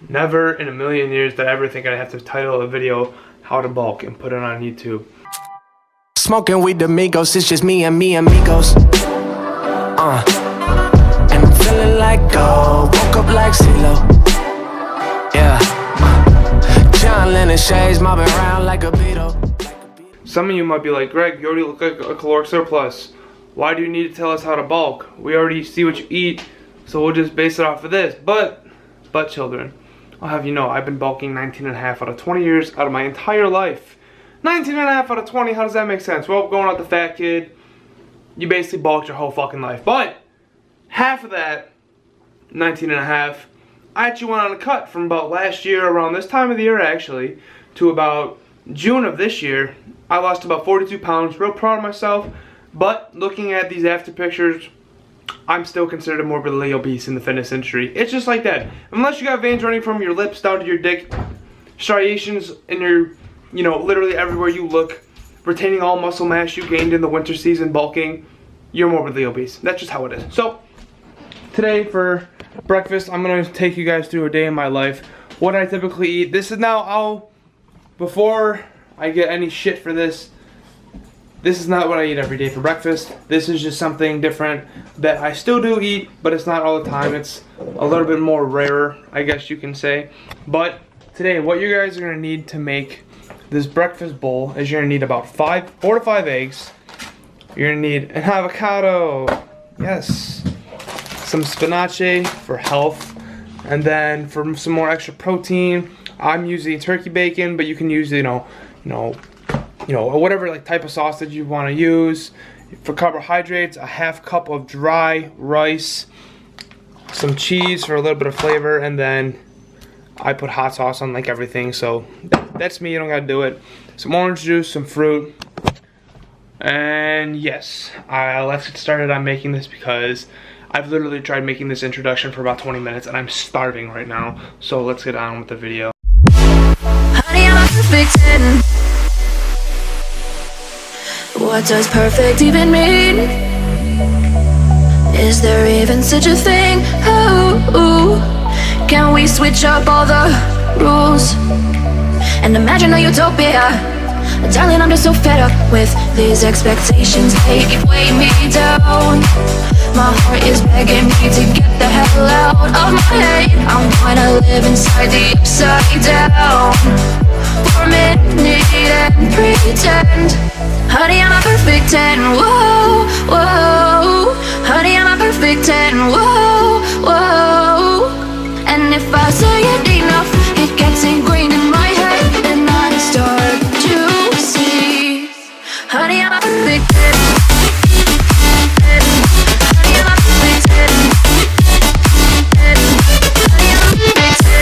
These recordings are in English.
Never in a million years did I ever think I'd have to title a video "How to Bulk" and put it on YouTube. Smoking with the Migos, it's just me and amigos. And I'm feeling like gold, woke up like CeeLo. Yeah. John Lennon shades, mobbing around like a Beatle. Some of you might be like, Greg, you already look like a caloric surplus. Why do you need to tell us how to bulk? We already see what you eat, so we'll just base it off of this. But children, I'll have you know, I've been bulking 19.5 out of 20 years out of my entire life. 19.5 out of 20, how does that make sense? Well, going out the fat kid, you basically bulked your whole fucking life. But half of that, 19.5, I actually went on a cut from about last year, around this time of the year actually, to about June of this year. I lost about 42 pounds, real proud of myself. But looking at these after pictures, I'm still considered morbidly obese in the fitness industry. It's just like that. Unless you got veins running from your lips down to your dick, striations in your, you know, literally everywhere you look, retaining all muscle mass you gained in the winter season bulking, you're morbidly obese. That's just how it is. So, today for breakfast, I'm going to take you guys through a day in my life. What I typically eat. This is now, before I get any shit for this, this is not what I eat every day for breakfast. This is just something different that I still do eat, but it's not all the time. It's a little bit more rarer, I guess you can say. But today, what you guys are gonna need to make this breakfast bowl is you're gonna need about 4 to 5 eggs. You're gonna need an avocado, yes, some spinach for health, and then for some more extra protein, I'm using turkey bacon, but you can use, you know, whatever like type of sausage you want to use. For carbohydrates, a half cup of dry rice, some cheese for a little bit of flavor, and then I put hot sauce on like everything, so that's me, you don't gotta do it. Some orange juice, some fruit, and yes, let's get started on making this because I've literally tried making this introduction for about 20 minutes and I'm starving right now, so let's get on with the video. Honey, I'm a perfect 10. What does perfect even mean? Is there even such a thing? Ooh, can we switch up all the rules and imagine a utopia? Darling, I'm just so fed up with these expectations. They keep weighing me down. My heart is begging me to get the hell out of my head. I'm gonna live inside the upside down for a minute and pretend. Honey, I'm a perfect 10, whoa, whoa. Honey, I'm a perfect 10, whoa, whoa. And if I say it enough, it gets ingrained in my head, and I start to see. Honey, I'm a perfect 10. Honey, I'm a perfect 10. Honey, I'm a perfect 10.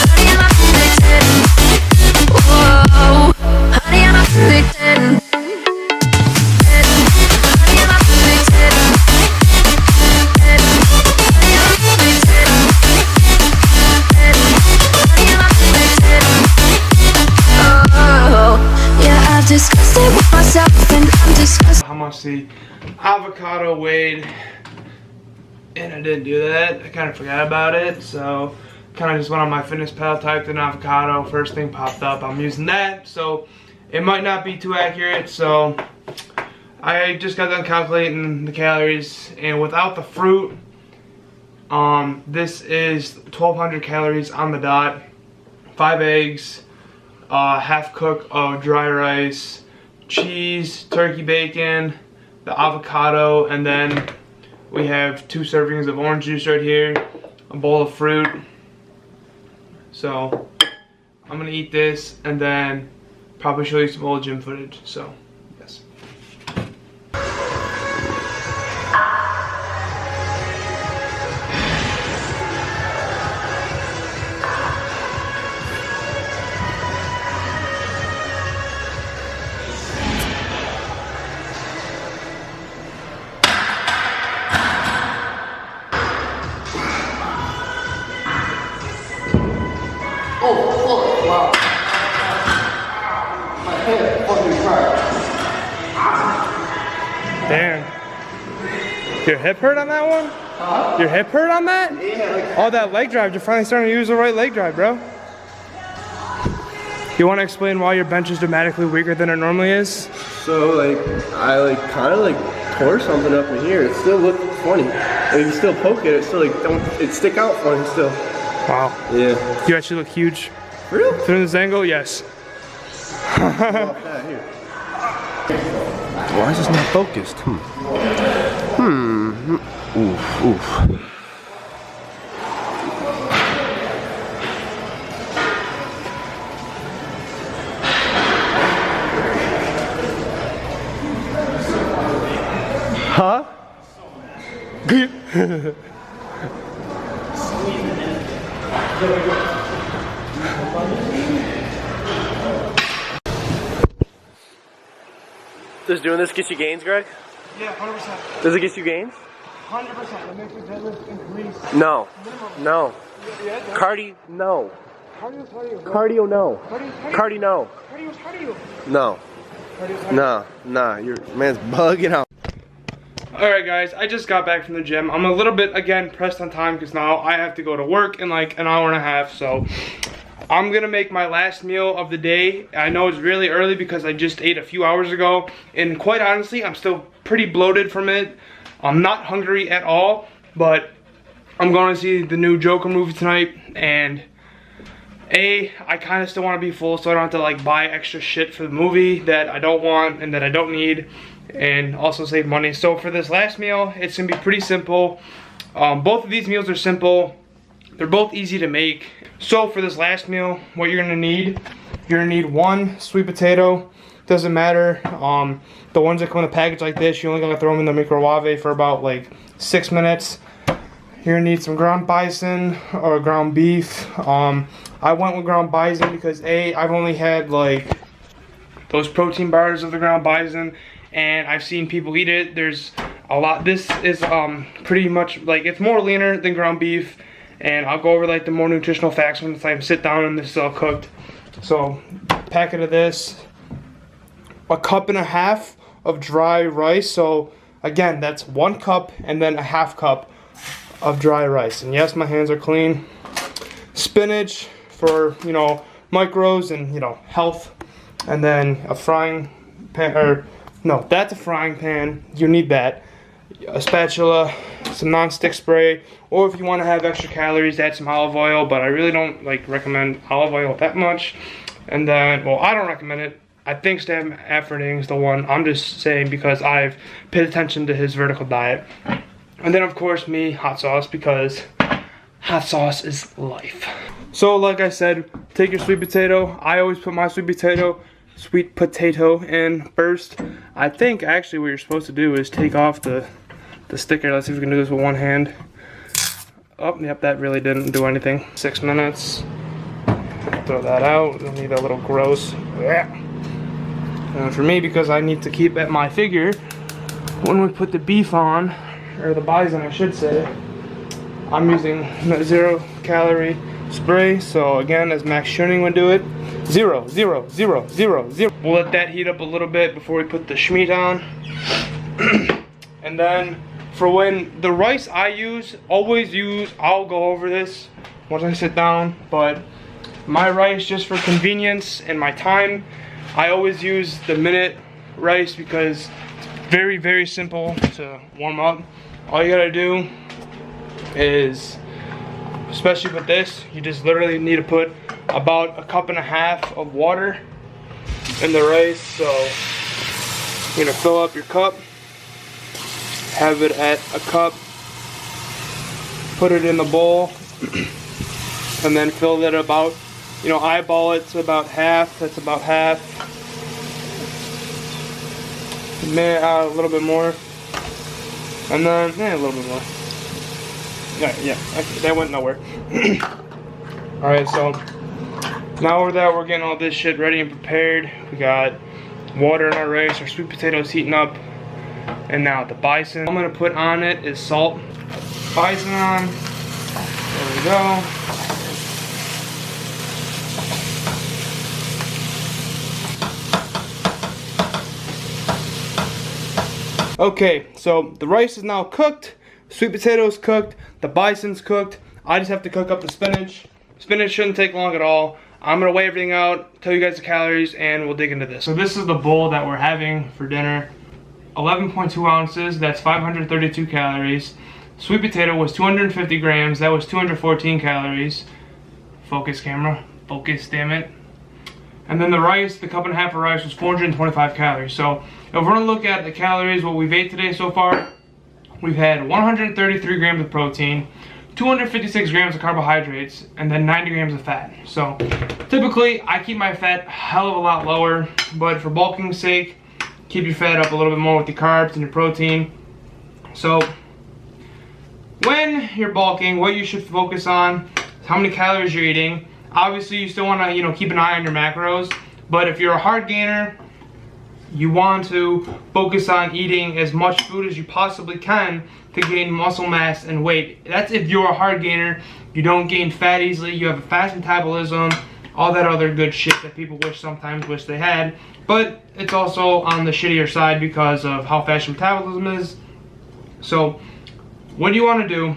Honey, I'm a perfect 10. Whoa. Honey, I'm a perfect 10. Honey, I'm a perfect 10. Honey, I'm a perfect 10. Honey, I'm a perfect 10. Oh, yeah, I've discussed it with myself and I'm discussing How much the avocado weighed, and I didn't do that. I kind of forgot about it, so kind of just went on my fitness pal, typed in avocado, first thing popped up. I'm using that, so it might not be too accurate. So I just got done calculating the calories, and without the fruit, this is 1,200 calories on the dot. 5 eggs, half cup of dry rice, cheese, turkey bacon, the avocado, and then we have 2 servings of orange juice right here, a bowl of fruit. So I'm gonna eat this and then probably show you some old gym footage. So yes. Oh, wow. My head fucking cracked. Damn. Your hip hurt on that one? Your hip hurt on that? Yeah. Oh, that leg drive. You're finally starting to use the right leg drive, bro. You want to explain why your bench is dramatically weaker than it normally is? So like, I kind of tore something up in here. It still looked funny. Like, if you still poke it, it still it stick out funny still. Wow. Yeah. You actually look huge. Really? From this angle, yes. Why is this not focused? Oof. Huh? Does doing this get you gains, Greg? Yeah, 100%. Does it get you gains? 100%. It makes your deadlift increase. No. No. Yeah, Cardio, no. Cardio's cardio. Cardio, no. Cardio's cardio. Cardio, no. Cardio's cardio. No. Cardio's cardio. Nah. Your man's bugging out. Alright guys, I just got back from the gym. I'm a little bit, again, pressed on time because now I have to go to work in like an hour and a half, so I'm gonna make my last meal of the day. I know it's really early because I just ate a few hours ago, and quite honestly, I'm still pretty bloated from it. I'm not hungry at all, but I'm going to see the new Joker movie tonight, and I kind of still want to be full so I don't have to like buy extra shit for the movie that I don't want and that I don't need, and also save money. So for this last meal, it's gonna be pretty simple. Both of these meals are simple. They're both easy to make. So for this last meal, what you're gonna need one sweet potato. Doesn't matter. The ones that come in a package like this, you only gotta throw them in the microwave for about like 6 minutes. You're gonna need some ground bison or ground beef. I went with ground bison because I've only had like those protein bars of the ground bison, and I've seen people eat it. There's a lot. This is pretty much like, it's more leaner than ground beef, and I'll go over like the more nutritional facts when I sit down and this is all cooked. So, packet of this, a cup and a half of dry rice. So again, that's 1 cup and then a half cup of dry rice. And yes, my hands are clean. Spinach for, you know, micros and, you know, health. And then a frying pan, or no, that's a frying pan. You need that. A spatula, some non-stick spray, or if you want to have extra calories, add some olive oil, but I really don't like recommend olive oil that much. And then, well, I don't recommend it. I think Stan Affording's the one. I'm just saying because I've paid attention to his vertical diet. And then of course me, hot sauce, because hot sauce is life. So like I said, take your sweet potato. I always put my sweet potato in first. I think actually what you're supposed to do is take off the sticker. Let's see if we can do this with one hand. Oh, yep, that really didn't do anything. 6 minutes. Throw that out. Don't need that little gross. And for me, because I need to keep at my figure, when we put the beef on, or the bison I should say, I'm using 0 calorie spray. So again, as Max Schoening would do it, 0, 0, 0, 0, 0. We'll let that heat up a little bit before we put the schmeat on. And then for when the rice I use, I'll go over this once I sit down, but my rice, just for convenience and my time, I always use the minute rice because it's very, very simple to warm up. All you gotta do is, especially with this, you just literally need to put about 1.5 cups of water in the rice. So you're gonna fill up your cup, have it at 1 cup, put it in the bowl, and then fill it about, you know, eyeball it to about half. That's about half. A little bit more, and then a little bit more. Yeah, okay, that went nowhere. All right, so now over there, we're getting all this shit ready and prepared. We got water in our rice, our sweet potatoes heating up, and now the bison. I'm gonna put on it is salt. Bison on. There we go. Okay, so the rice is now cooked. Sweet potatoes cooked, the bison's cooked. I just have to cook up the spinach. Spinach shouldn't take long at all. I'm gonna weigh everything out, tell you guys the calories, and we'll dig into this. So this is the bowl that we're having for dinner. 11.2 ounces, that's 532 calories. Sweet potato was 250 grams, that was 214 calories. Focus camera, focus, damn it. And then the rice, the cup and a half of rice was 425 calories. So if we're gonna look at the calories, what we've ate today so far, we've had 133 grams of protein, 256 grams of carbohydrates, and then 90 grams of fat. So typically I keep my fat a hell of a lot lower, but for bulking's sake, keep your fat up a little bit more with the carbs and your protein. So when you're bulking, what you should focus on is how many calories you're eating. Obviously you still want to, keep an eye on your macros, but if you're a hard gainer, you want to focus on eating as much food as you possibly can to gain muscle mass and weight. That's if you're a hard gainer, you don't gain fat easily, you have a fast metabolism, all that other good shit that people sometimes wish they had. But it's also on the shittier side because of how fast your metabolism is. So what you want to do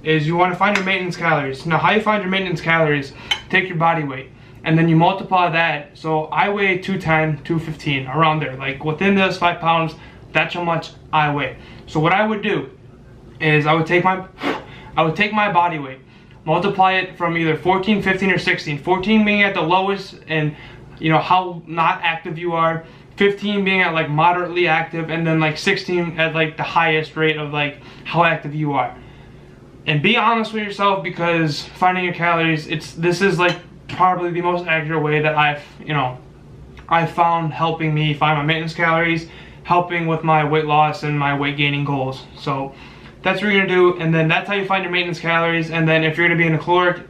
is you want to find your maintenance calories. Now how you find your maintenance calories, take your body weight and then you multiply that. So I weigh 210, 215, around there. Like within those 5 pounds, that's how much I weigh. So what I would do is I would take my body weight, multiply it from either 14, 15, or 16. 14 being at the lowest and how not active you are. 15 being at like moderately active, and then like 16 at like the highest rate of like how active you are. And be honest with yourself, because finding your calories, this is like probably the most accurate way that I've found helping me find my maintenance calories, helping with my weight loss and my weight gaining goals. So that's what you're gonna do, and then that's how you find your maintenance calories. And then if you're gonna be in a caloric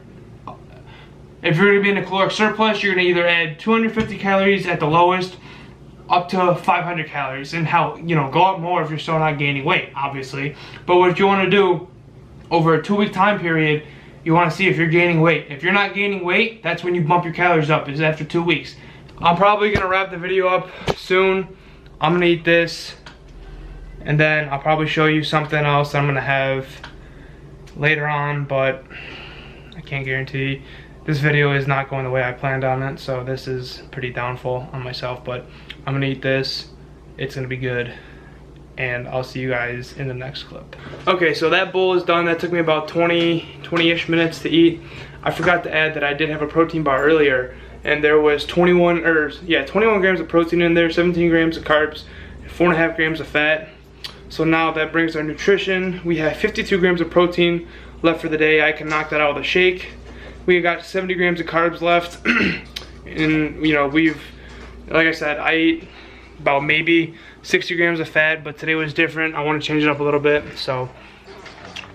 surplus, you're gonna either add 250 calories at the lowest up to 500 calories, and go up more if you're still not gaining weight, obviously. But what you want to do over a 2-week time period, you want to see if you're gaining weight. If you're not gaining weight, that's when you bump your calories up, is after 2 weeks. I'm probably gonna wrap the video up soon. I'm gonna eat this, and then I'll probably show you something else that I'm gonna have later on, but I can't guarantee. This video is not going the way I planned on it, so this is pretty downfall on myself, but I'm gonna eat this. It's gonna be good, and I'll see you guys in the next clip. Okay, so that bowl is done. That took me about 20-ish minutes to eat. I forgot to add that I did have a protein bar earlier, and there was 21 grams of protein in there, 17 grams of carbs, 4.5 grams of fat. So now that brings our nutrition. We have 52 grams of protein left for the day. I can knock that out with a shake. We got 70 grams of carbs left, and like I said, I eat about maybe 60 grams of fat, but today was different. I want to change it up a little bit, so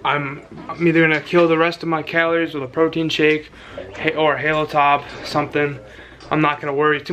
I'm either gonna kill the rest of my calories with a protein shake or a Halo Top, something. I'm not gonna worry too much.